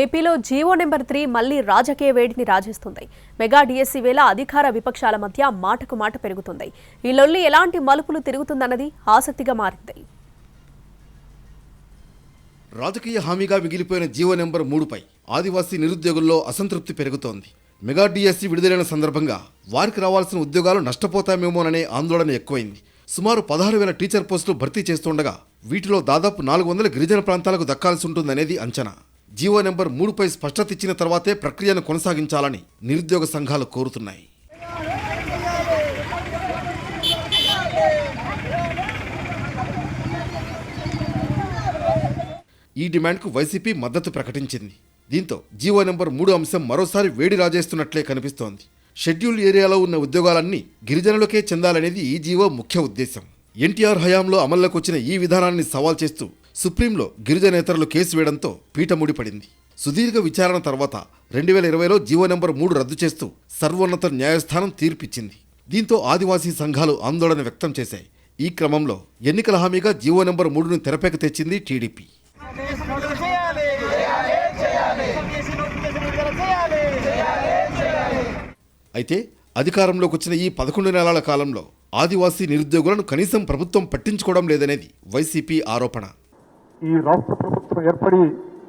ఏపీలో GO number 3 మళ్లీ రాజకీయ వేడిని రాజేస్తుంది. మెగా డిఎస్సి వేళ అధికార విపక్షాల మధ్య మాటకు మాట పెరుగుతుంది. ఈ లొల్లి ఎలాంటి మలుపులు తిరుగుతుందన్నది ఆసక్తిగా మారింది. రాజకీయ హామీగా మిగిలిపోయిన జీవో నెంబర్ 3పై ఆదివాసీ నిరుద్యోగుల్లో అసంతృప్తి పెరుగుతోంది. మెగా డిఎస్సి విడుదలైన సందర్భంగా వారికి రావాల్సిన ఉద్యోగాలు నష్టపోతామేమోననే ఆందోళన ఎక్కువైంది. సుమారు 16,000 టీచర్ పోస్టులు భర్తీ చేస్తుండగా వీటిలో దాదాపు 400 గిరిజన ప్రాంతాలకు దక్కాల్సి ఉంటుందనేది అంచనా. జీవో నెంబర్ 3పై స్పష్టత ఇచ్చిన తర్వాతే ప్రక్రియను కొనసాగించాలని నిరుద్యోగ సంఘాలు కోరుతున్నాయి. ఈ డిమాండ్కు వైసీపీ మద్దతు ప్రకటించింది. దీంతో జీవో నెంబర్ 3 అంశం మరోసారి వేడి రాజేస్తున్నట్లే కనిపిస్తోంది. షెడ్యూల్ ఏరియాలో ఉన్న ఉద్యోగాలన్నీ గిరిజనులకే చెందాలనేది ఈ జీవో ముఖ్య ఉద్దేశం. ఎన్టీఆర్ హయాంలో అమల్లోకి వచ్చిన ఈ విధానాన్ని సవాల్ చేస్తూ సుప్రీంలో గిరిజనేతరులు కేసు వేయడంతో పీట ముడిపడింది. సుదీర్ఘ విచారణ తర్వాత 2020లో జీవో నెంబర్ 3 రద్దు చేస్తూ సర్వోన్నత న్యాయస్థానం తీర్పిచ్చింది. దీంతో ఆదివాసీ సంఘాలు ఆందోళన వ్యక్తం చేశాయి. ఈ క్రమంలో ఎన్నికల హామీగా జీవో నెంబర్ 3ను తెరపైకి తెచ్చింది టీడీపీ. అయితే అధికారంలోకి వచ్చిన ఈ 11 నెలల కాలంలో ఆదివాసీ నిరుద్యోగులను కనీసం ప్రభుత్వం పట్టించుకోవడం లేదనేది వైసీపీ ఆరోపణ. ఈ రాష్ట్ర ప్రభుత్వం ఏర్పడి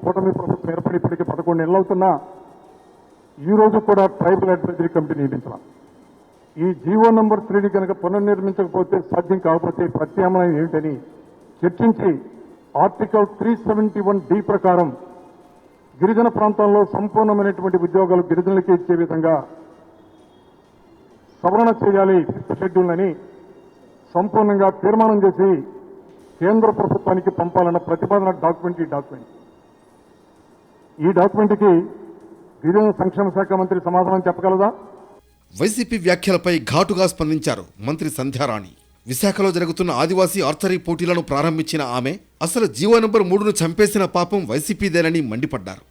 కూటమి ప్రభుత్వం ఏర్పడి ఇప్పటికీ 11 నెలలు అవుతున్నా ఈ రోజు కూడా ట్రైబల్ అడ్వైజరీ కమిటీ నియమించాలి. ఈ జీవో నెంబర్ 3ని కనుక పునర్నిర్మించకపోతే సాధ్యం కాకపోతే ప్రత్యామ్నాయం ఏమిటని చర్చించి ఆర్టికల్ 371D ప్రకారం గిరిజన ప్రాంతాల్లో సంపూర్ణమైనటువంటి ఉద్యోగాలు గిరిజనులకి ఇచ్చే విధంగా సవరణ చేయాలి 5th షెడ్యూల్ అని సంపూర్ణంగా తీర్మానం చేసి కేంద్ర ప్రభుత్వానికి పంపాలన్న ప్రతిపాదన డాక్యుమెంట్. ఈ డాక్యుమెంట్కి గిరిజన సంక్షేమ శాఖ మంత్రి సమాధానం చెప్పగలదా? వైసీపీ వ్యాఖ్యలపై ఘాటుగా స్పందించారు మంత్రి సంధ్యారాణి. విశాఖలో జరుగుతున్న ఆదివాసీ ఆర్చరీ పోటీలను ప్రారంభించిన ఆమె అసలు జీవో నెంబర్ 3ను చంపేసిన పాపం వైసీపీదేనని మండిపడ్డారు.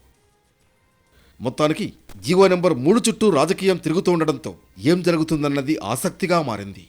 మొత్తానికి జీవో నెంబర్ 3 చుట్టూ రాజకీయం తిరుగుతూ ఉండడంతో ఏం జరుగుతుందన్నది ఆసక్తిగా మారింది.